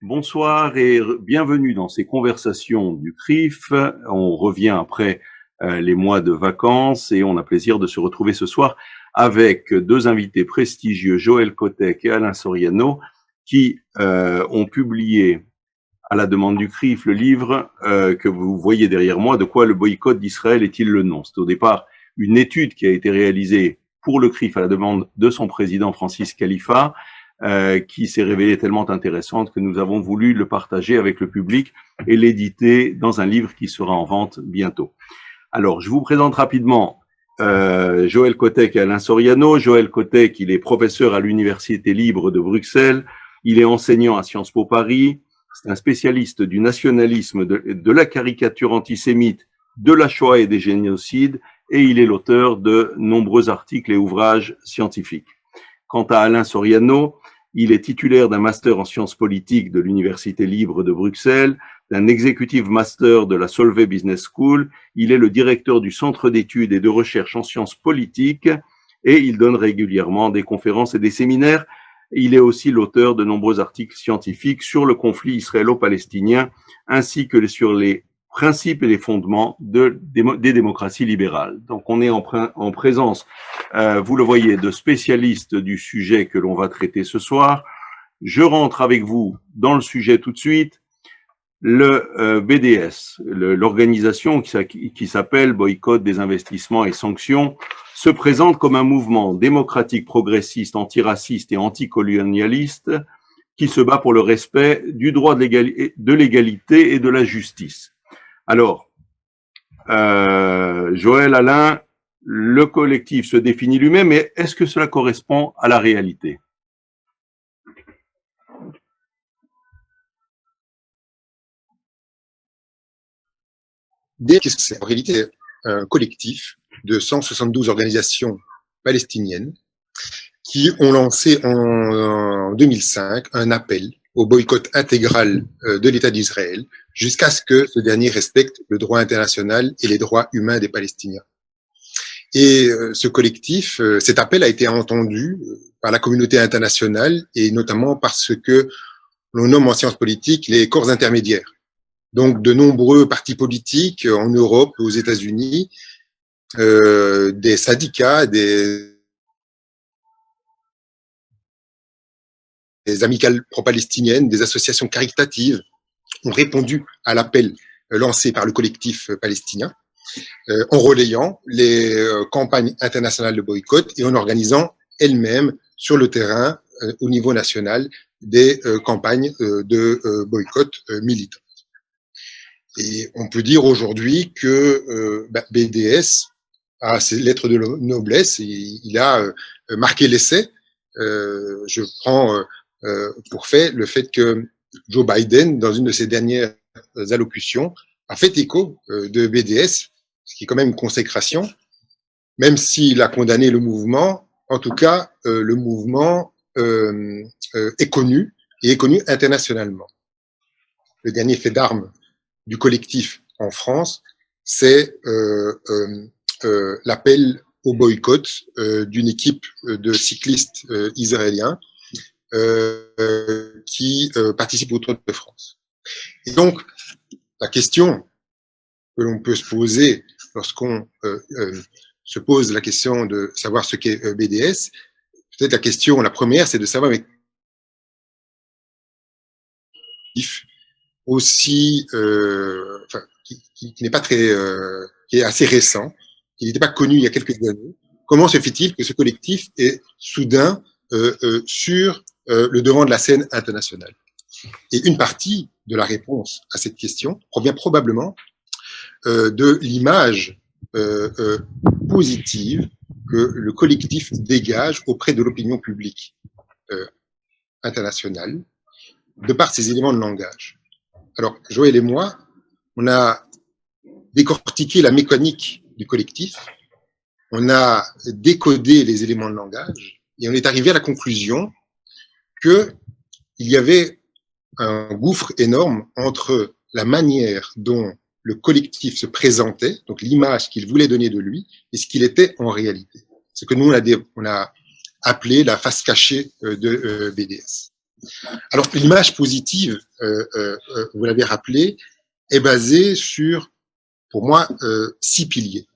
Bonsoir et bienvenue dans ces conversations du CRIF. On revient après les mois de vacances et on a plaisir de se retrouver ce soir avec deux invités prestigieux, Joël Kotek et Alain Soriano, qui ont publié à la demande du CRIF le livre que vous voyez derrière moi, De quoi le boycott d'Israël est-il le nom? C'est au départ une étude qui a été réalisée pour le CRIF à la demande de son président Francis Khalifa, qui s'est révélée tellement intéressante que nous avons voulu le partager avec le public et l'éditer dans un livre qui sera en vente bientôt. Alors, je vous présente rapidement Joël Kotek et Alain Soriano. Joël Kotek, il est professeur à l'Université libre de Bruxelles. Il est enseignant à Sciences Po Paris. C'est un spécialiste du nationalisme, de la caricature antisémite, de la Shoah et des génocides, et il est l'auteur de nombreux articles et ouvrages scientifiques. Quant à Alain Soriano, il est titulaire d'un master en sciences politiques de l'Université libre de Bruxelles, d'un executive master de la Solvay Business School. Il est le directeur du Centre d'études et de recherche en sciences politiques et il donne régulièrement des conférences et des séminaires. Il est aussi l'auteur de nombreux articles scientifiques sur le conflit israélo-palestinien ainsi que sur les principes et les fondements des démocraties libérales. Donc on est en présence, vous le voyez, de spécialistes du sujet que l'on va traiter ce soir. Je rentre avec vous dans le sujet tout de suite. Le BDS, l'organisation qui s'appelle Boycott des investissements et sanctions, se présente comme un mouvement démocratique, progressiste, antiraciste et anticolonialiste qui se bat pour le respect du droit de l'égalité et de la justice. Alors, Joël, Alain, le collectif se définit lui-même, mais est-ce que cela correspond à la réalité? C'est en réalité un collectif de 172 organisations palestiniennes qui ont lancé en 2005 un appel au boycott intégral de l'État d'Israël jusqu'à ce que ce dernier respecte le droit international et les droits humains des Palestiniens. Et ce collectif, cet appel a été entendu par la communauté internationale et notamment par ce que l'on nomme en sciences politiques les corps intermédiaires. Donc de nombreux partis politiques en Europe, aux États-Unis, des syndicats, des amicales pro-palestiniennes, des associations caritatives ont répondu à l'appel lancé par le collectif palestinien en relayant les campagnes internationales de boycott et en organisant elles-mêmes sur le terrain au niveau national des campagnes de boycott militants. Et on peut dire aujourd'hui que BDS a ses lettres de noblesse, et il a marqué l'essai. Je prends pour fait le fait que Joe Biden, dans une de ses dernières allocutions, a fait écho de BDS, ce qui est quand même une consécration, même s'il a condamné le mouvement. En tout cas, le mouvement est connu et est connu internationalement. Le dernier fait d'armes du collectif en France, c'est l'appel au boycott d'une équipe de cyclistes israéliens qui participent au Tour de France. Et donc, la question que l'on peut se poser lorsqu'on se pose la question de savoir ce qu'est BDS, peut-être la première, c'est de savoir mais aussi, qui n'est pas très, qui est assez récent, qui n'était pas connu il y a quelques années. Comment se fait-il que ce collectif est soudain sur le devant de la scène internationale? Et une partie de la réponse à cette question provient probablement de l'image positive que le collectif dégage auprès de l'opinion publique internationale, de par ses éléments de langage. Alors, Joël et moi, on a décortiqué la mécanique du collectif, on a décodé les éléments de langage et on est arrivé à la conclusion qu'il y avait un gouffre énorme entre la manière dont le collectif se présentait, donc l'image qu'il voulait donner de lui, et ce qu'il était en réalité. Ce que nous, on a appelé la face cachée de BDS. Alors, l'image positive, vous l'avez rappelé, est basée sur, pour moi, 6 piliers.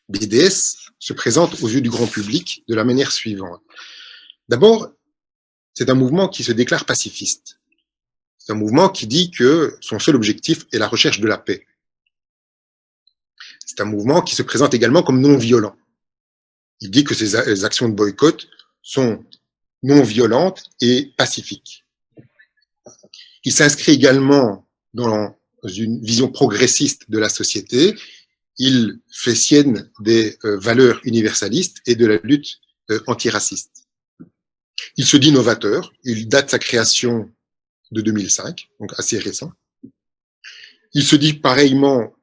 BDS se présente aux yeux du grand public de la manière suivante. D'abord, c'est un mouvement qui se déclare pacifiste. C'est un mouvement qui dit que son seul objectif est la recherche de la paix. C'est un mouvement qui se présente également comme non violent. Il dit que ses actions de boycott sont non violentes et pacifiques. Il s'inscrit également dans une vision progressiste de la société. Il fait sienne des valeurs universalistes et de la lutte antiraciste. Il se dit novateur. Il date sa création de 2005, donc assez récent. Il se dit pareillement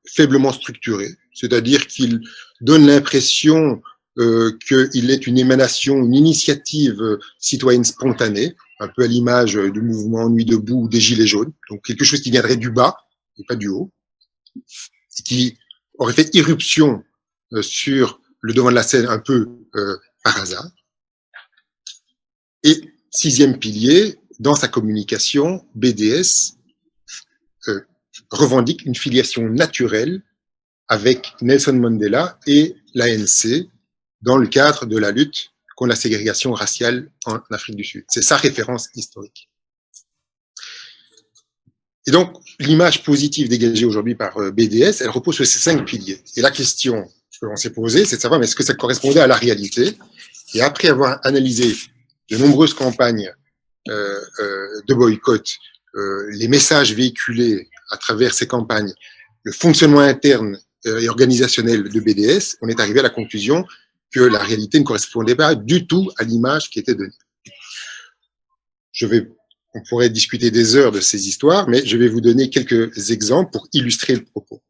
faiblement structuré, c'est-à-dire qu'il donne l'impression qu'il est une émanation, une initiative citoyenne spontanée, un peu à l'image du mouvement Nuit debout ou des Gilets jaunes, donc quelque chose qui viendrait du bas et pas du haut, et qui aurait fait irruption sur le devant de la scène un peu par hasard. Et 6e pilier, dans sa communication, BDS revendique une filiation naturelle avec Nelson Mandela et l'ANC dans le cadre de la lutte contre la ségrégation raciale en Afrique du Sud. C'est sa référence historique. Et donc, l'image positive dégagée aujourd'hui par BDS, elle repose sur ces 5 piliers. Et la question que l'on s'est posée, c'est de savoir, mais est-ce que ça correspondait à la réalité? Et après avoir analysé de nombreuses campagnes de boycott, les messages véhiculés à travers ces campagnes, le fonctionnement interne et organisationnel de BDS, on est arrivé à la conclusion que la réalité ne correspondait pas du tout à l'image qui était donnée. On pourrait discuter des heures de ces histoires, mais je vais vous donner quelques exemples pour illustrer le propos.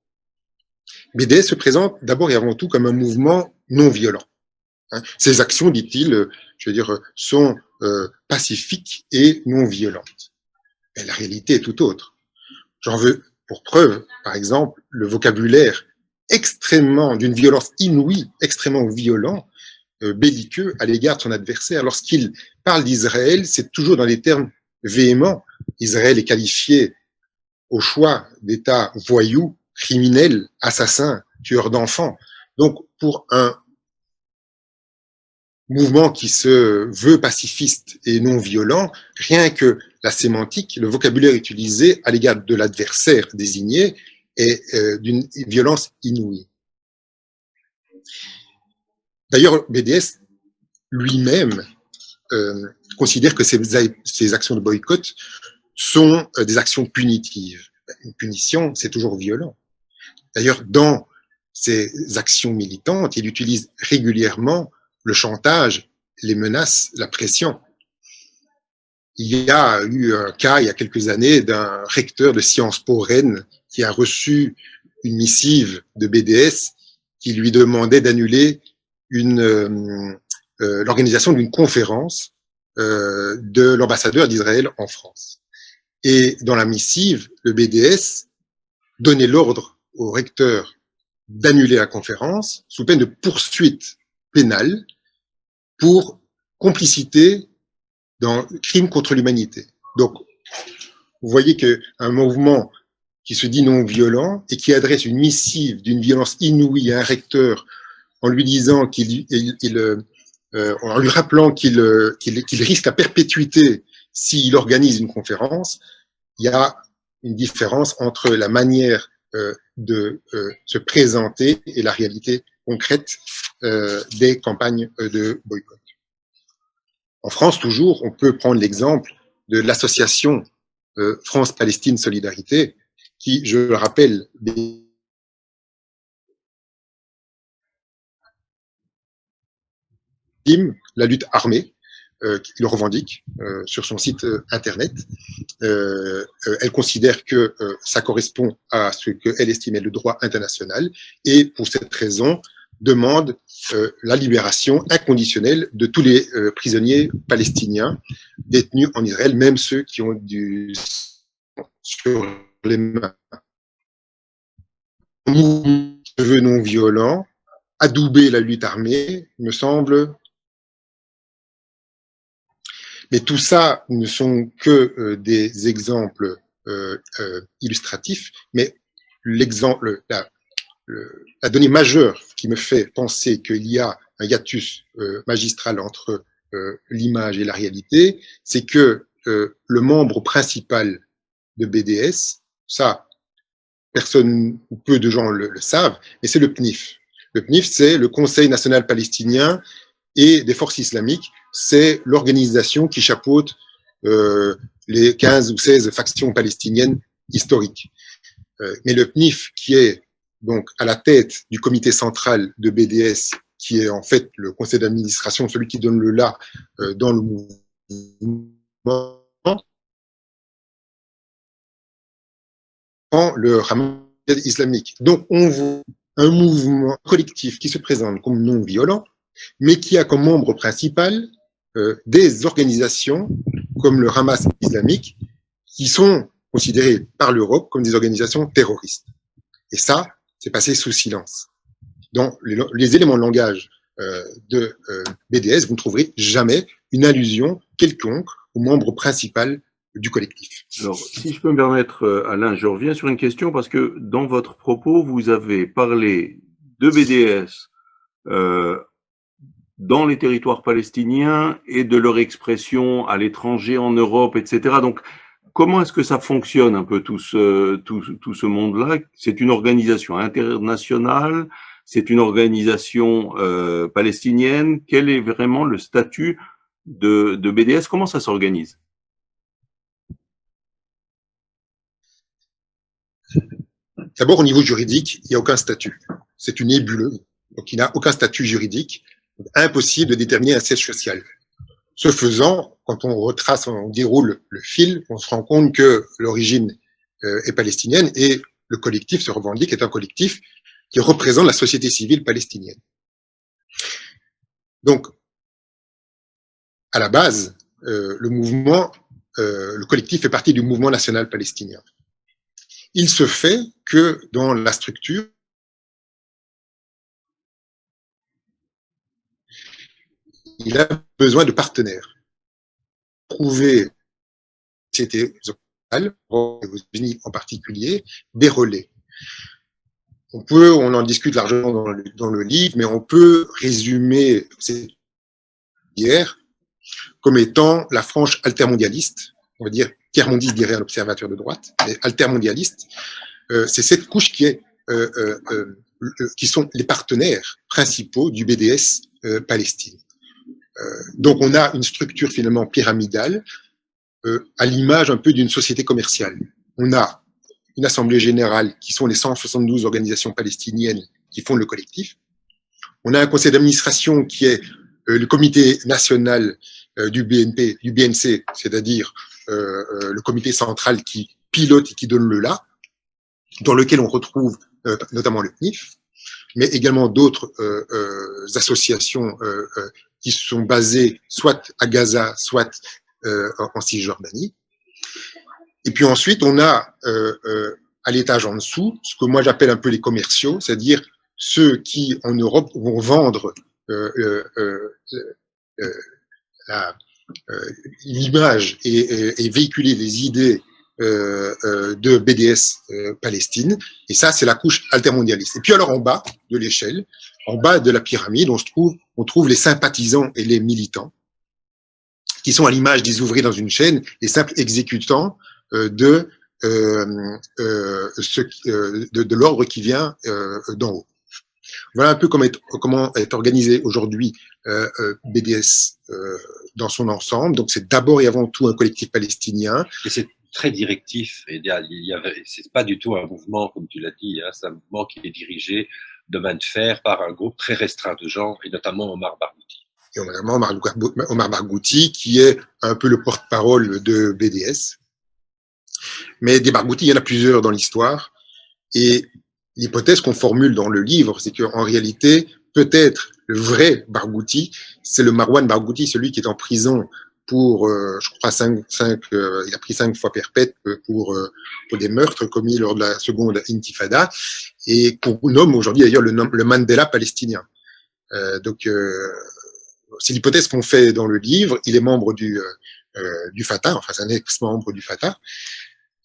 BDS se présente d'abord et avant tout comme un mouvement non violent. Ses actions, dit-il, sont pacifiques et non violentes. Mais la réalité est tout autre. J'en veux pour preuve, par exemple, le vocabulaire extrêmement, d'une violence inouïe, extrêmement violent, belliqueux à l'égard de son adversaire. Lorsqu'il parle d'Israël, c'est toujours dans des termes véhéments. Israël est qualifié au choix d'État voyou, criminel, assassin, tueur d'enfants. Donc, pour un mouvement qui se veut pacifiste et non violent, rien que la sémantique, le vocabulaire utilisé à l'égard de l'adversaire désigné est d'une violence inouïe. D'ailleurs, BDS lui-même considère que ces actions de boycott sont des actions punitives. Une punition, c'est toujours violent. D'ailleurs, dans ses actions militantes, il utilise régulièrement le chantage, les menaces, la pression. Il y a eu un cas, il y a quelques années, d'un recteur de Sciences Po Rennes qui a reçu une missive de BDS qui lui demandait d'annuler l'organisation d'une conférence de l'ambassadeur d'Israël en France. Et dans la missive, le BDS donnait l'ordre au recteur d'annuler la conférence sous peine de poursuite pénale pour complicité dans crime contre l'humanité. Donc, vous voyez qu'un mouvement qui se dit non violent et qui adresse une missive d'une violence inouïe à un recteur en lui disant en lui rappelant qu'il risque la perpétuité s'il organise une conférence, il y a une différence entre la manière de se présenter et la réalité concrète des campagnes de boycott. En France, toujours, on peut prendre l'exemple de l'association France-Palestine Solidarité, qui, je le rappelle, la lutte armée, qui le revendique sur son site internet. Elle considère que ça correspond à ce qu'elle estimait le droit international et pour cette raison demande la libération inconditionnelle de tous les prisonniers palestiniens détenus en Israël, même ceux qui ont du sang sur les mains. Un mouvement de vœux non violent, adouber la lutte armée, me semble. Mais tout ça ne sont que des exemples illustratifs, mais l'exemple, la donnée majeure qui me fait penser qu'il y a un hiatus magistral entre l'image et la réalité, c'est que le membre principal de BDS, ça, personne ou peu de gens le savent, mais c'est le PNIF. Le PNIF, c'est le Conseil national palestinien et des forces islamiques. C'est l'organisation qui chapeaute les 15 ou 16 factions palestiniennes historiques. Mais le PNIF, qui est donc à la tête du comité central de BDS, qui est en fait le conseil d'administration, celui qui donne le là dans le mouvement, le Hamad islamique. Donc, on voit un mouvement collectif qui se présente comme non violent, mais qui a comme membre principal des organisations comme le Hamas islamique, qui sont considérées par l'Europe comme des organisations terroristes. Et ça, c'est passé sous silence. Dans les éléments de langage de BDS, vous ne trouverez jamais une allusion quelconque au membre principal du collectif. Alors, si je peux me permettre, Alain, je reviens sur une question parce que dans votre propos, vous avez parlé de BDS dans les territoires palestiniens et de leur expression à l'étranger, en Europe, etc. Donc, comment est-ce que ça fonctionne un peu tout ce monde-là? C'est une organisation internationale, c'est une organisation palestinienne. Quel est vraiment le statut de BDS? Comment ça s'organise? D'abord, au niveau juridique, il n'y a aucun statut. C'est une nébuleuse. Donc, il n'a aucun statut juridique. Impossible de déterminer un siège social. Ce faisant, quand on retrace, on déroule le fil, on se rend compte que l'origine est palestinienne et le collectif se revendique est un collectif qui représente la société civile palestinienne. Donc, à la base, le collectif fait partie du mouvement national palestinien. Il se fait que dans la structure, il a besoin de partenaires. Trouver société locale, aux États-Unis en particulier, des relais. On en discute largement dans le livre, mais on peut résumer cette guerre comme étant la frange altermondialiste, on va dire, tiers-mondiste dirait un observateur de droite, mais altermondialiste, c'est cette couche qui sont les partenaires principaux du BDS Palestine. Donc on a une structure finalement pyramidale à l'image un peu d'une société commerciale. On a une assemblée générale qui sont les 172 organisations palestiniennes qui font le collectif. On a un conseil d'administration qui est le comité national du BNC, c'est-à-dire le comité central qui pilote et qui donne le là, dans lequel on retrouve notamment le PNIF, mais également d'autres associations qui sont basées soit à Gaza, soit en Cisjordanie. Et puis ensuite, on a à l'étage en dessous ce que moi j'appelle un peu les commerciaux, c'est-à-dire ceux qui en Europe vont vendre l'image et véhiculer les idées de BDS Palestine. Et ça, c'est la couche altermondialiste. Et puis alors en bas de l'échelle, en bas de la pyramide, on trouve les sympathisants et les militants, qui sont à l'image des ouvriers dans une chaîne, les simples exécutants de l'ordre qui vient d'en haut. Voilà un peu comment est organisé aujourd'hui BDS dans son ensemble. Donc c'est d'abord et avant tout un collectif palestinien. Et c'est très directif. Et c'est pas du tout un mouvement, comme tu l'as dit, hein, c'est un mouvement qui est dirigé de main de fer par un groupe très restreint de gens, et notamment Omar Barghouti. Et notamment Omar Barghouti, qui est un peu le porte-parole de BDS. Mais des Barghouti, il y en a plusieurs dans l'histoire. Et l'hypothèse qu'on formule dans le livre, c'est qu'en réalité, peut-être le vrai Barghouti, c'est le Marwan Barghouti, celui qui est en prison pour, je crois, il a pris 5 fois perpète pour des meurtres commis lors de la seconde intifada, et qu'on nomme aujourd'hui d'ailleurs le Mandela palestinien. Donc, c'est l'hypothèse qu'on fait dans le livre. Il est membre du du Fatah, enfin c'est un ex-membre du Fatah.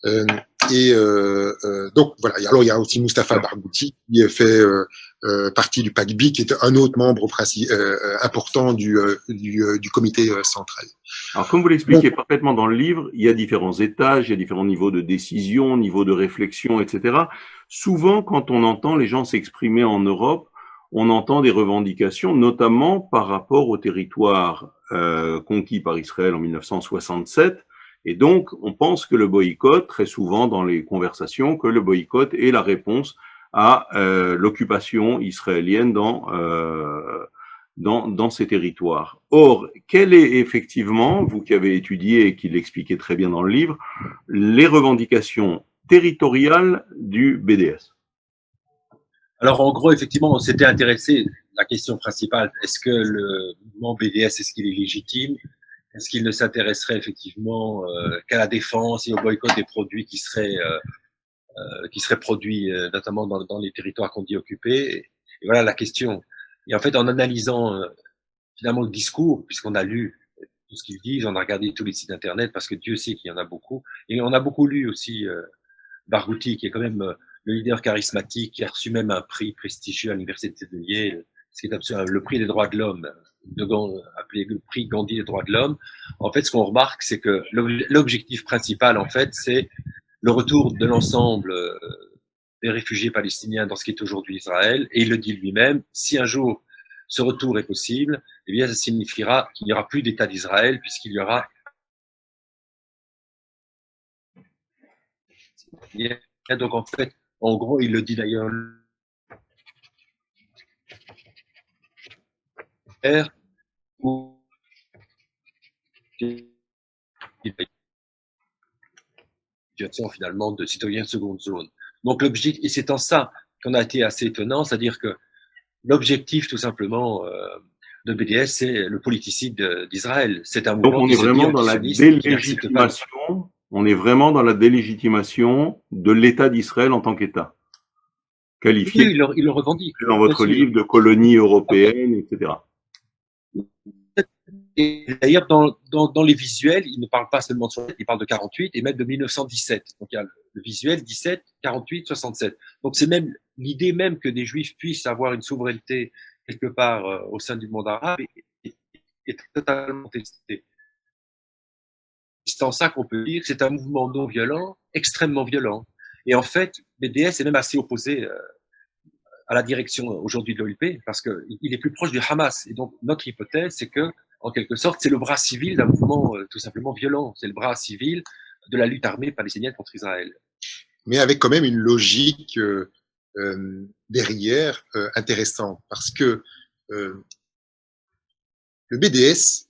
Donc voilà. Et alors il y a aussi Mustapha Barghouti qui fait partie du PACBI, qui est un autre membre important du comité central. Alors, comme vous l'expliquez parfaitement dans le livre, il y a différents étages, il y a différents niveaux de décision, niveaux de réflexion, etc. Souvent, quand on entend les gens s'exprimer en Europe, on entend des revendications, notamment par rapport au territoire conquis par Israël en 1967. Et donc, on pense que le boycott, très souvent dans les conversations, que le boycott est la réponse à l'occupation israélienne dans ces territoires. Or, quelle est effectivement, vous qui avez étudié et qui l'expliquez très bien dans le livre, les revendications territoriales du BDS? Alors, en gros, effectivement, on s'était intéressé, la question principale, est-ce que le mouvement BDS, est-ce qu'il est légitime? Est-ce qu'il ne s'intéresserait effectivement qu'à la défense et au boycott des produits qui seraient produits notamment dans les territoires qu'on dit occupés? Et voilà la question. Et en fait, en analysant finalement le discours, puisqu'on a lu tout ce qu'ils disent, on a regardé tous les sites internet, parce que Dieu sait qu'il y en a beaucoup, et on a beaucoup lu aussi Barghouti, qui est quand même le leader charismatique, qui a reçu même un prix prestigieux à l'université de Yale, ce qui est absolument le prix des droits de l'homme, appelé le prix Gandhi des droits de l'homme. En fait, ce qu'on remarque, c'est que l'objectif principal, en fait, c'est le retour de l'ensemble des réfugiés palestiniens dans ce qui est aujourd'hui Israël. Et il le dit lui-même, si un jour ce retour est possible, eh bien, ça signifiera qu'il n'y aura plus d'État d'Israël, puisqu'il y aura donc en fait, en gros, il le dit d'ailleurs où situation finalement de citoyens de seconde zone. Donc l'objectif, et c'est en ça qu'on a été assez étonnant, c'est-à-dire que l'objectif tout simplement de BDS, c'est le politicide d'Israël. C'est un mouvement qui se dit antisioniste. On est vraiment dans la délégitimation de l'État d'Israël en tant qu'État. Qualifié, oui, il le revendique. Dans votre livre, de colonie européenne, etc. Et d'ailleurs, dans les visuels, il ne parle pas seulement de 67, il parle de 48 et même de 1917. Donc il y a le visuel 17, 48, 67. Donc c'est même l'idée même que des Juifs puissent avoir une souveraineté quelque part au sein du monde arabe est totalement testée. C'est en ça qu'on peut dire que c'est un mouvement non violent, extrêmement violent. Et en fait, BDS est même assez opposé à la direction aujourd'hui de l'OLP parce qu'il est plus proche du Hamas. Et donc notre hypothèse, c'est que en quelque sorte, c'est le bras civil d'un mouvement tout simplement violent. C'est le bras civil de la lutte armée palestinienne contre Israël. Mais avec quand même une logique derrière intéressante, parce que le BDS,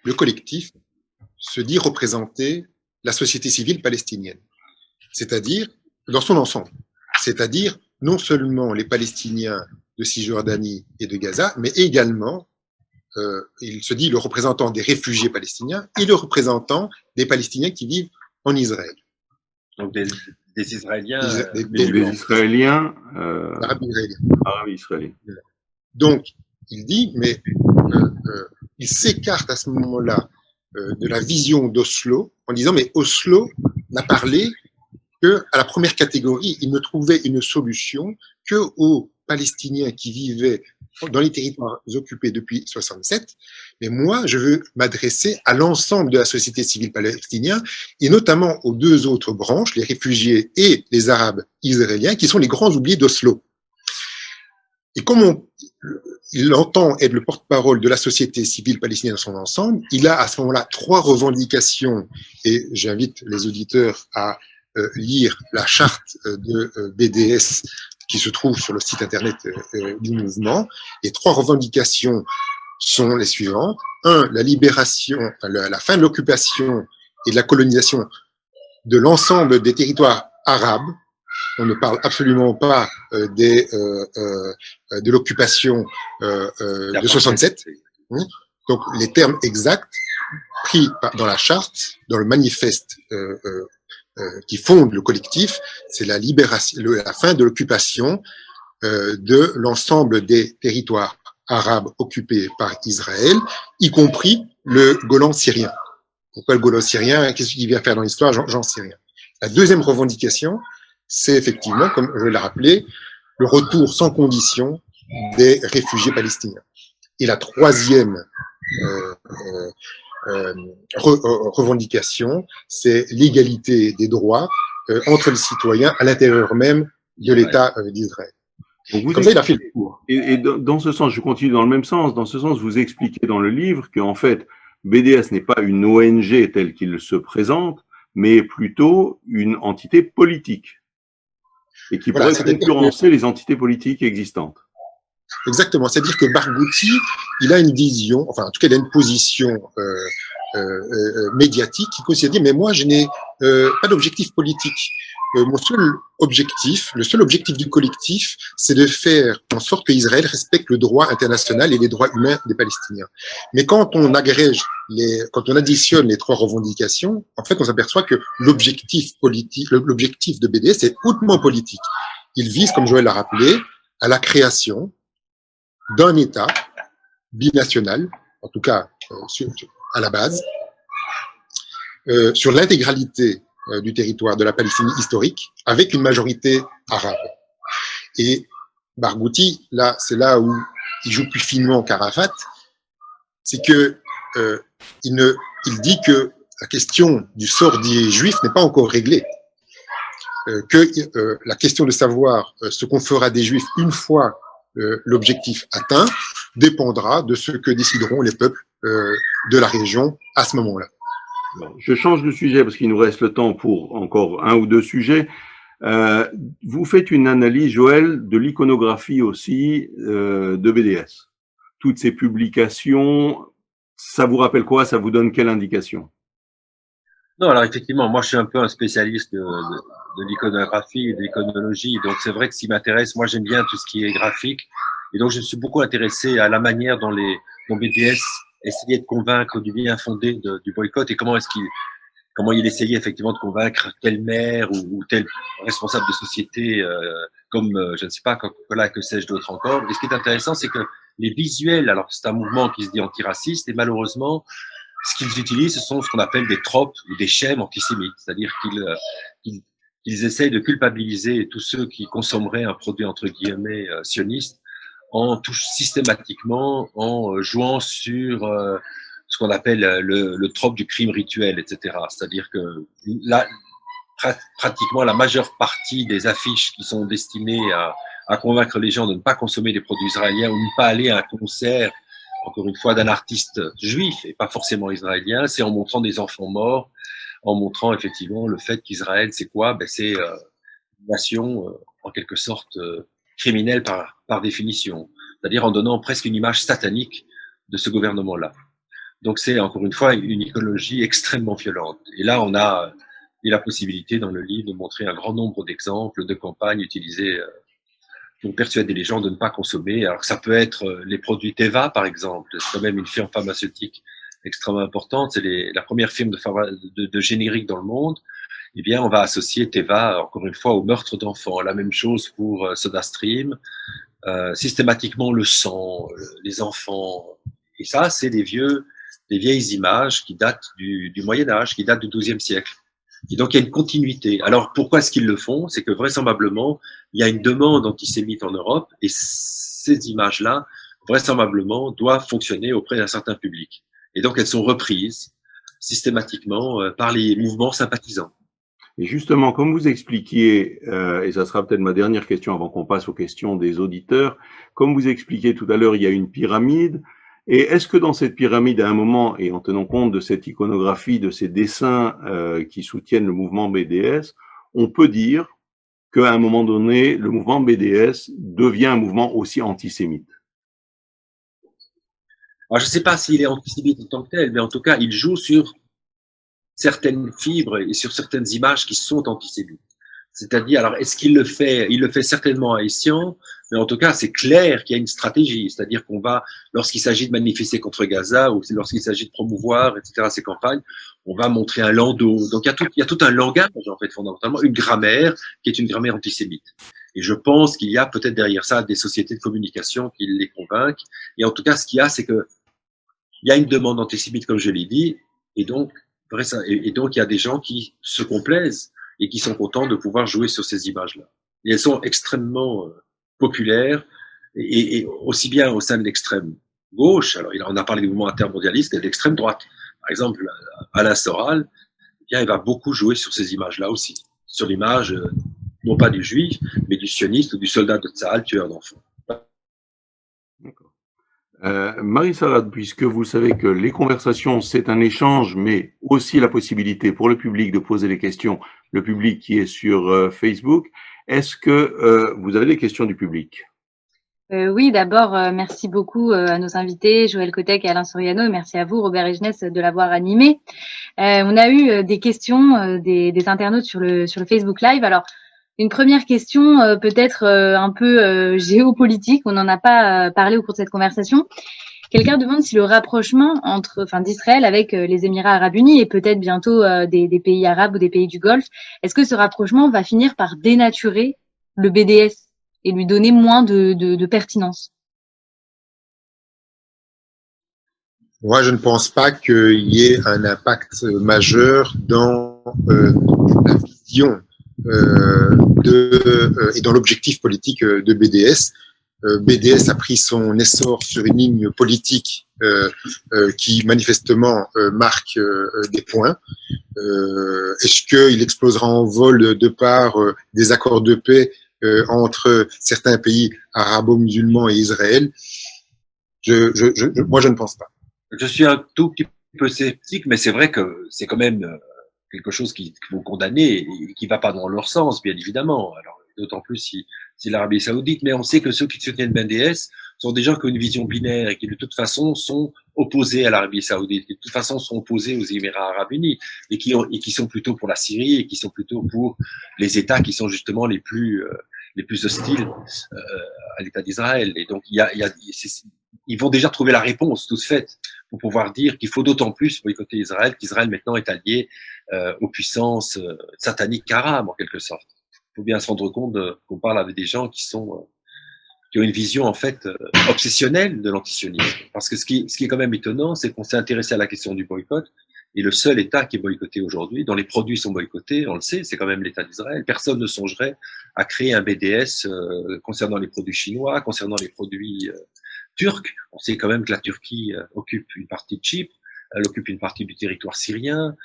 le collectif, se dit représenter la société civile palestinienne, c'est-à-dire dans son ensemble, c'est-à-dire non seulement les Palestiniens de Cisjordanie et de Gaza, mais également il se dit le représentant des réfugiés palestiniens et le représentant des Palestiniens qui vivent en Israël. Donc des Israéliens, des Israéliens, arabes israéliens. Donc il dit, mais il s'écarte à ce moment-là de la vision d'Oslo en disant mais Oslo n'a parlé que à la première catégorie, il ne trouvait une solution que aux Palestiniens qui vivaient dans les territoires occupés depuis 67, mais moi, je veux m'adresser à l'ensemble de la société civile palestinienne, et notamment aux deux autres branches, les réfugiés et les Arabes israéliens, qui sont les grands oubliés d'Oslo. Et comme il entend être le porte-parole de la société civile palestinienne dans son ensemble, il a à ce moment-là 3 revendications, et j'invite les auditeurs à lire la charte de BDS qui se trouve sur le site internet du mouvement. Les 3 revendications sont les suivantes. 1, la libération, la fin de l'occupation et de la colonisation de l'ensemble des territoires arabes. On ne parle absolument pas de l'occupation de 67. Donc les termes exacts pris dans la charte, dans le manifeste qui fonde le collectif, c'est la libération, la fin de l'occupation de l'ensemble des territoires arabes occupés par Israël, y compris le Golan syrien. Pourquoi le gaulo-syrien? Qu'est-ce qu'il vient faire dans l'histoire? J'en sais rien. La deuxième revendication, c'est effectivement, comme je l'ai rappelé, le retour sans condition des réfugiés palestiniens. Et la troisième revendication, c'est l'égalité des droits entre les citoyens à l'intérieur même de l'État d'Israël. Comme ça, il a fait le tour. Et dans ce sens, je continue dans le même sens. Dans ce sens, vous expliquez dans le livre qu'en fait, BDS n'est pas une ONG telle qu'il se présente, mais plutôt une entité politique et qui pourrait concurrencer les entités politiques existantes. Exactement. C'est-à-dire que Barghouti, il a une vision, enfin, en tout cas, il a une position médiatique qui consiste à dire, mais moi, je n'ai pas d'objectif politique. Mon seul objectif, le seul objectif du collectif, c'est de faire en sorte que Israël respecte le droit international et les droits humains des Palestiniens. Mais quand on agrège quand on additionne les trois revendications, en fait, on s'aperçoit que l'objectif politique, l'objectif de BDS est hautement politique. Il vise, comme Joël l'a rappelé, à la création d'un État binational, en tout cas à la base, sur l'intégralité du territoire de la Palestine historique, avec une majorité arabe. Et Barghouti, là, c'est là où il joue plus finement qu'Arafat, c'est que il dit que la question du sort des Juifs n'est pas encore réglée, que la question de savoir ce qu'on fera des Juifs une fois l'objectif atteint dépendra de ce que décideront les peuples de la région à ce moment-là. Je change de sujet parce qu'il nous reste le temps pour encore un ou deux sujets. Vous faites une analyse, Joël, de l'iconographie aussi de BDS. Toutes ces publications, ça vous rappelle quoi? Ça vous donne quelle indication? Non, alors effectivement, moi je suis un peu un spécialiste de l'iconographie et de l'iconologie, donc c'est vrai que ce qui m'intéresse, moi j'aime bien tout ce qui est graphique, et donc je me suis beaucoup intéressé à la manière dont BDS essayait de convaincre du bien fondé du boycott et comment il essayait effectivement de convaincre tel maire ou tel responsable de société comme, je ne sais pas, Coca-Cola, que sais-je d'autre encore. Et ce qui est intéressant, c'est que les visuels, alors c'est un mouvement qui se dit antiraciste, et malheureusement, ce qu'ils utilisent, ce sont ce qu'on appelle des tropes ou des schèmes antisémites, c'est-à-dire qu'ils essayent de culpabiliser tous ceux qui consommeraient un produit entre guillemets sioniste en touche systématiquement en jouant sur ce qu'on appelle le trope du crime rituel, etc. C'est-à-dire que là, pratiquement la majeure partie des affiches qui sont destinées à convaincre les gens de ne pas consommer des produits israéliens ou de ne pas aller à un concert, encore une fois, d'un artiste juif et pas forcément israélien, c'est en montrant des enfants morts, en montrant effectivement le fait qu'Israël, c'est quoi? Ben, c'est une nation en quelque sorte criminelle par définition, c'est-à-dire en donnant presque une image satanique de ce gouvernement-là. Donc c'est encore une fois une écologie extrêmement violente. Et là, on a la possibilité dans le livre de montrer un grand nombre d'exemples de campagnes utilisées pour persuader les gens de ne pas consommer. Alors ça peut être les produits Teva, par exemple. C'est quand même une firme pharmaceutique extrêmement importante. C'est la première firme de générique dans le monde. Eh bien, on va associer Teva, encore une fois, au meurtre d'enfants. La même chose pour SodaStream. Systématiquement, le sang, les enfants. Et ça, c'est des vieilles images qui datent du Moyen-Âge, qui datent du XIIe siècle. Et donc, il y a une continuité. Alors, pourquoi est-ce qu'ils le font? C'est que vraisemblablement, il y a une demande antisémite en Europe et ces images-là, vraisemblablement, doivent fonctionner auprès d'un certain public. Et donc, elles sont reprises systématiquement par les mouvements sympathisants. Et justement, comme vous expliquiez, et ça sera peut-être ma dernière question avant qu'on passe aux questions des auditeurs, comme vous expliquiez tout à l'heure, il y a une pyramide. Et est-ce que dans cette pyramide, à un moment, et en tenant compte de cette iconographie, de ces dessins qui soutiennent le mouvement BDS, on peut dire qu'à un moment donné, le mouvement BDS devient un mouvement aussi antisémite? Alors, je ne sais pas s'il est antisémite en tant que tel, mais en tout cas, il joue sur certaines fibres et sur certaines images qui sont antisémites. C'est-à-dire, alors, est-ce qu'il le fait? Il le fait certainement haïtien, mais en tout cas, c'est clair qu'il y a une stratégie. C'est-à-dire qu'on va, lorsqu'il s'agit de manifester contre Gaza ou lorsqu'il s'agit de promouvoir, etc., ces campagnes, on va montrer un landau. Donc, il y a tout un langage, en fait, fondamentalement, une grammaire qui est une grammaire antisémite. Et je pense qu'il y a peut-être derrière ça des sociétés de communication qui les convainquent. Et en tout cas, ce qu'il y a, c'est que il y a une demande antisémite, comme je l'ai dit, et donc, Et donc, il y a des gens qui se complaisent et qui sont contents de pouvoir jouer sur ces images-là. Et elles sont extrêmement populaires, et aussi bien au sein de l'extrême gauche, alors on a parlé du mouvement intermondialiste, et de l'extrême droite. Par exemple, Alain Soral, eh bien, il va beaucoup jouer sur ces images-là aussi, sur l'image, non pas du juif, mais du sioniste ou du soldat de Tsahal, tueur d'enfants. D'accord. Marie Salade, puisque vous savez que les conversations, c'est un échange, mais aussi la possibilité pour le public de poser des questions, le public qui est sur Facebook, est-ce que vous avez des questions du public? Oui, d'abord, merci beaucoup à nos invités, Joël Kotek et Alain Soriano, et merci à vous, Robert Egenès, de l'avoir animé. On a eu des questions des internautes sur le Facebook Live. Alors, une première question, peut-être un peu géopolitique, on n'en a pas parlé au cours de cette conversation. Quelqu'un demande si le rapprochement d'Israël avec les Émirats Arabes Unis et peut-être bientôt des pays arabes ou des pays du Golfe, est-ce que ce rapprochement va finir par dénaturer le BDS et lui donner moins de pertinence? Moi, je ne pense pas qu'il y ait un impact majeur dans la vision et dans l'objectif politique de BDS. BDS a pris son essor sur une ligne politique qui manifestement marque des points. Est-ce qu'il explosera en vol de par des accords de paix entre certains pays arabo-musulmans et Israël? Moi, je ne pense pas. Je suis un tout petit peu sceptique, mais c'est vrai que c'est quand même quelque chose qu'il faut condamner et qui va pas dans leur sens, bien évidemment. Alors, d'autant plus si c'est l'Arabie Saoudite, mais on sait que ceux qui soutiennent BDS sont des gens qui ont une vision binaire et qui de toute façon sont opposés à l'Arabie Saoudite, qui de toute façon sont opposés aux Émirats Arabes Unis et qui sont plutôt pour la Syrie et qui sont plutôt pour les États qui sont justement les plus hostiles à l'État d'Israël. Et donc ils vont déjà trouver la réponse toute faite pour pouvoir dire qu'il faut d'autant plus boycotter Israël, qu'Israël maintenant est allié aux puissances sataniques arabes en quelque sorte. Il faut bien se rendre compte qu'on parle avec des gens qui ont une vision en fait obsessionnelle de l'antisionisme. Parce que ce qui est quand même étonnant, c'est qu'on s'est intéressé à la question du boycott, et le seul État qui est boycotté aujourd'hui, dont les produits sont boycottés, on le sait, c'est quand même l'État d'Israël. Personne ne songerait à créer un BDS concernant les produits chinois, concernant les produits turcs. On sait quand même que la Turquie occupe une partie de Chypre, elle occupe une partie du territoire syrien,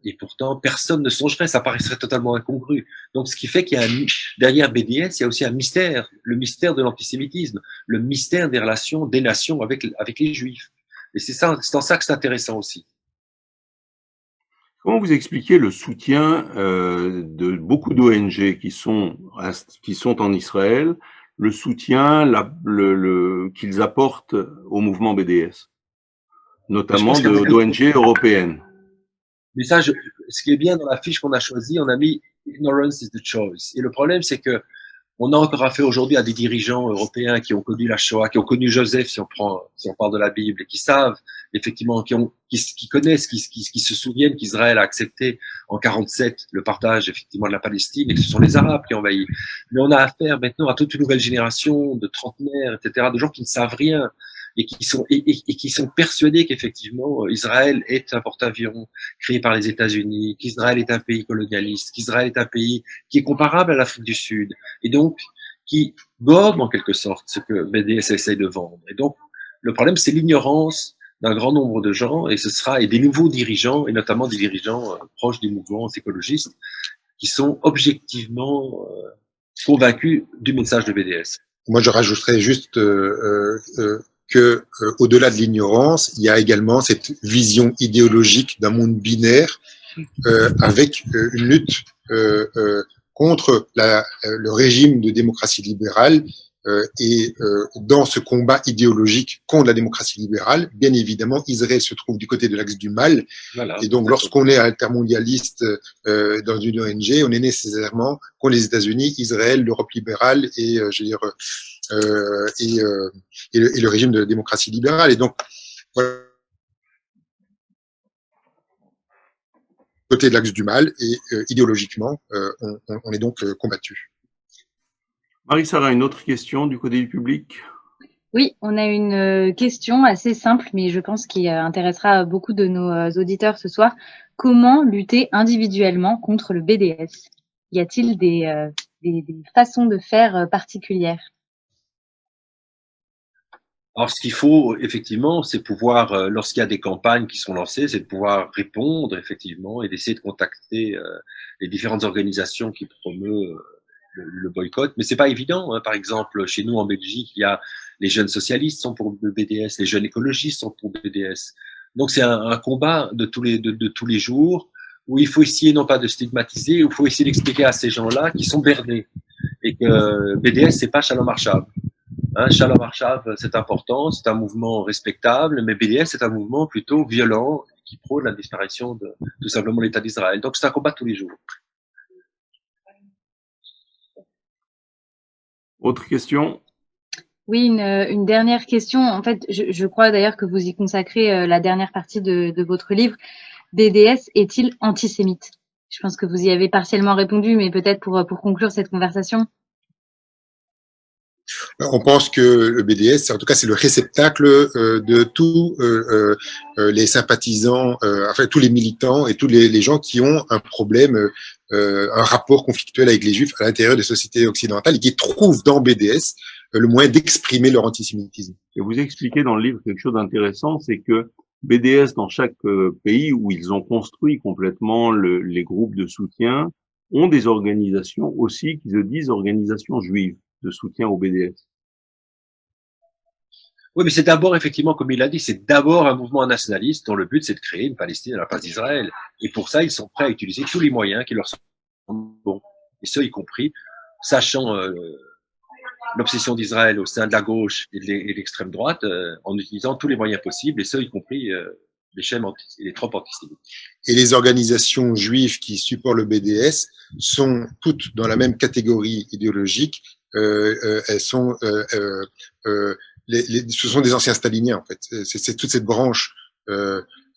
et pourtant personne ne songerait, ça paraîtrait totalement incongru. Donc ce qui fait qu'il y a derrière BDS, il y a aussi un mystère, le mystère de l'antisémitisme, le mystère des relations des nations avec les Juifs. Et c'est en ça que c'est intéressant aussi. Comment vous expliquez le soutien de beaucoup d'ONG qui sont en Israël, le soutien qu'ils apportent au mouvement BDS, notamment d'ONG européennes? Mais ça, ce qui est bien dans la fiche qu'on a choisie, on a mis Ignorance is the choice. Et le problème, c'est que on a encore affaire aujourd'hui à des dirigeants européens qui ont connu la Shoah, qui ont connu Joseph, si on parle de la Bible, et qui savent, effectivement, qui connaissent, qui se souviennent qu'Israël a accepté en 47 le partage, effectivement, de la Palestine, et que ce sont les Arabes qui ont envahi. Mais on a affaire maintenant à toute une nouvelle génération de trentenaires, etc., de gens qui ne savent rien, et qui sont persuadés qu'effectivement, Israël est un porte-avions créé par les États-Unis, qu'Israël est un pays colonialiste, qu'Israël est un pays qui est comparable à l'Afrique du Sud, et donc qui gobe en quelque sorte ce que BDS essaye de vendre. Et donc, le problème, c'est l'ignorance d'un grand nombre de gens, et des nouveaux dirigeants, et notamment des dirigeants proches du mouvement écologiste, qui sont objectivement convaincus du message de BDS. Moi, je rajouterais juste que au-delà de l'ignorance, il y a également cette vision idéologique d'un monde binaire avec une lutte contre le régime de démocratie libérale et dans ce combat idéologique contre la démocratie libérale, bien évidemment, Israël se trouve du côté de l'axe du mal. Voilà, et donc, lorsqu'on est altermondialiste dans une ONG, on est nécessairement contre les États-Unis, Israël, l'Europe libérale et, je veux dire, et le régime de la démocratie libérale. Et donc, voilà, côté de l'axe du mal, et idéologiquement, on est donc combattu. Marie-Sarah, une autre question du côté du public? Oui, on a une question assez simple, mais je pense qui intéressera beaucoup de nos auditeurs ce soir. Comment lutter individuellement contre le BDS? Y a-t-il des façons de faire particulières? Alors, ce qu'il faut, effectivement, c'est pouvoir, lorsqu'il y a des campagnes qui sont lancées, c'est de pouvoir répondre, effectivement, et d'essayer de contacter les différentes organisations qui promeuvent le boycott. Mais c'est pas évident, hein. Par exemple, chez nous, en Belgique, il y a les jeunes socialistes sont pour le BDS, les jeunes écologistes sont pour le BDS. Donc, c'est un combat de tous les jours où il faut essayer, non pas de stigmatiser, où il faut essayer d'expliquer à ces gens-là qui sont bernés et que BDS, c'est pas Shalom Arshab. Hein, Shalom Arshav, c'est important, c'est un mouvement respectable, mais BDS, c'est un mouvement plutôt violent qui prône la disparition de tout simplement l'État d'Israël. Donc c'est un combat tous les jours. Autre question? Oui, une dernière question. En fait, je crois d'ailleurs que vous y consacrez la dernière partie de votre livre. BDS est-il antisémite? Je pense que vous y avez partiellement répondu, mais peut-être pour conclure cette conversation. On pense que le BDS, en tout cas, c'est le réceptacle de tous les sympathisants, enfin tous les militants et tous les gens qui ont un problème, un rapport conflictuel avec les Juifs à l'intérieur des sociétés occidentales et qui trouvent dans BDS le moyen d'exprimer leur antisémitisme. Et vous expliquez dans le livre quelque chose d'intéressant, c'est que BDS, dans chaque pays où ils ont construit complètement les groupes de soutien, ont des organisations aussi qui se disent organisations juives de soutien au BDS. Oui, mais c'est d'abord, effectivement, comme il l'a dit, c'est d'abord un mouvement nationaliste dont le but, c'est de créer une Palestine à la place d'Israël. Et pour ça, ils sont prêts à utiliser tous les moyens qui leur sont bons. Et ce, y compris, sachant l'obsession d'Israël au sein de la gauche et de l'extrême droite, en utilisant tous les moyens possibles, et ce, y compris les schèmes et les tropes antisémites. Et les organisations juives qui supportent le BDS sont toutes dans la même catégorie idéologique. Elles sont ce sont des anciens staliniens, en fait. C'est toute cette branche,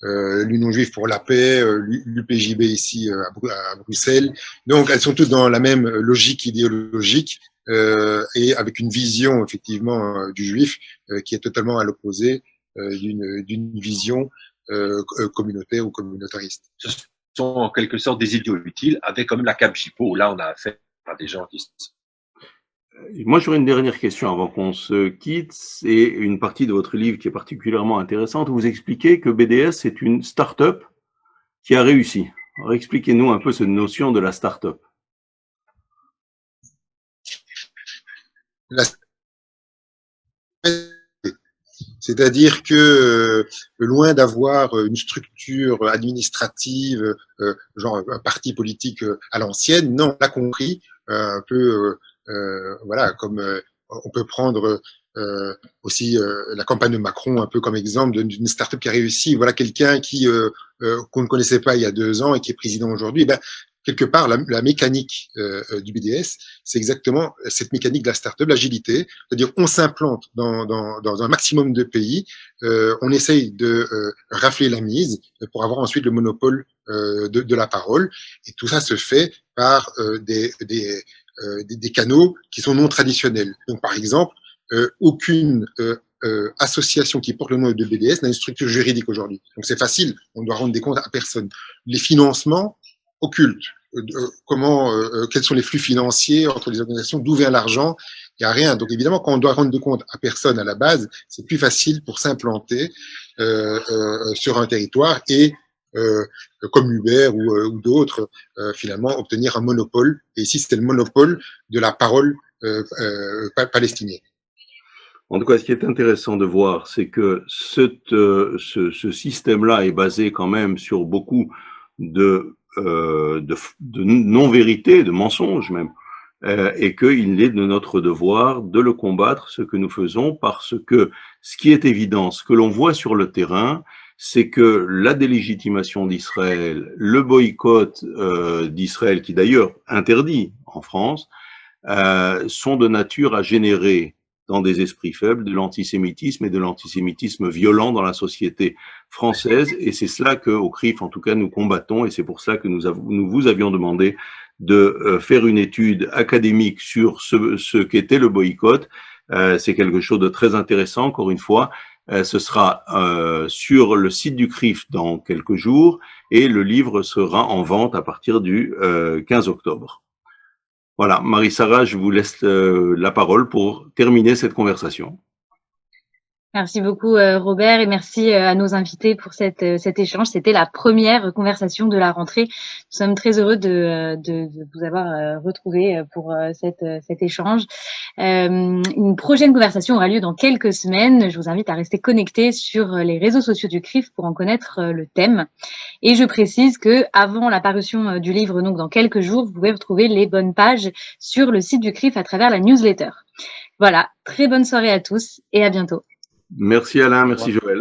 l'Union juive pour la paix, l'UPJB ici à Bruxelles. Donc, elles sont toutes dans la même logique idéologique et avec une vision, effectivement, du juif qui est totalement à l'opposé d'une vision communautaire ou communautariste. Ce sont en quelque sorte des idiots utiles, avec comme la CAP-JIPO, là, on a affaire à des gens qui... Moi, j'aurais une dernière question avant qu'on se quitte. C'est une partie de votre livre qui est particulièrement intéressante. Vous expliquez que BDS, c'est une start-up qui a réussi. Alors, expliquez-nous un peu cette notion de la start-up. C'est-à-dire que loin d'avoir une structure administrative, genre un parti politique à l'ancienne, non, on l'a compris, un peu, voilà, comme on peut prendre aussi la campagne de Macron un peu comme exemple d'une start-up qui a réussi. Voilà quelqu'un qui qu'on ne connaissait pas il y a 2 ans et qui est président aujourd'hui. Ben, quelque part, la mécanique du BDS, c'est exactement cette mécanique de la start-up, l'agilité. C'est-à-dire, on s'implante dans un maximum de pays, on essaye de rafler la mise pour avoir ensuite le monopole de la parole. Et tout ça se fait par des canaux qui sont non traditionnels. Donc, par exemple, aucune association qui porte le nom de BDS n'a une structure juridique aujourd'hui. Donc, c'est facile, on doit rendre des comptes à personne. Les financements occultes, quels sont les flux financiers entre les organisations, d'où vient l'argent, il n'y a rien. Donc, évidemment, quand on doit rendre des comptes à personne à la base, c'est plus facile pour s'implanter sur un territoire et comme Uber ou d'autres, finalement, obtenir un monopole. Et ici, c'était le monopole de la parole palestinienne. En tout cas, ce qui est intéressant de voir, c'est que ce système-là est basé quand même sur beaucoup de non-vérité, de mensonges même, et qu'il est de notre devoir de le combattre, ce que nous faisons, parce que ce qui est évident, ce que l'on voit sur le terrain, c'est que la délégitimation d'Israël, le boycott d'Israël, qui d'ailleurs interdit en France, sont de nature à générer dans des esprits faibles de l'antisémitisme et de l'antisémitisme violent dans la société française. Et c'est cela qu'au CRIF, en tout cas, nous combattons. Et c'est pour ça que nous vous avions demandé de faire une étude académique sur ce qu'était le boycott. C'est quelque chose de très intéressant, encore une fois. Ce sera sur le site du CRIF dans quelques jours et le livre sera en vente à partir du 15 octobre. Voilà, Marie-Sara, je vous laisse la parole pour terminer cette conversation. Merci beaucoup Robert et merci à nos invités pour cet échange. C'était la première conversation de la rentrée. Nous sommes très heureux de vous avoir retrouvé pour cet échange. Une prochaine conversation aura lieu dans quelques semaines. Je vous invite à rester connectés sur les réseaux sociaux du CRIF pour en connaître le thème. Et je précise que avant la parution du livre, donc dans quelques jours, vous pouvez retrouver les bonnes pages sur le site du CRIF à travers la newsletter. Voilà, très bonne soirée à tous et à bientôt. Merci Alain, merci Joël.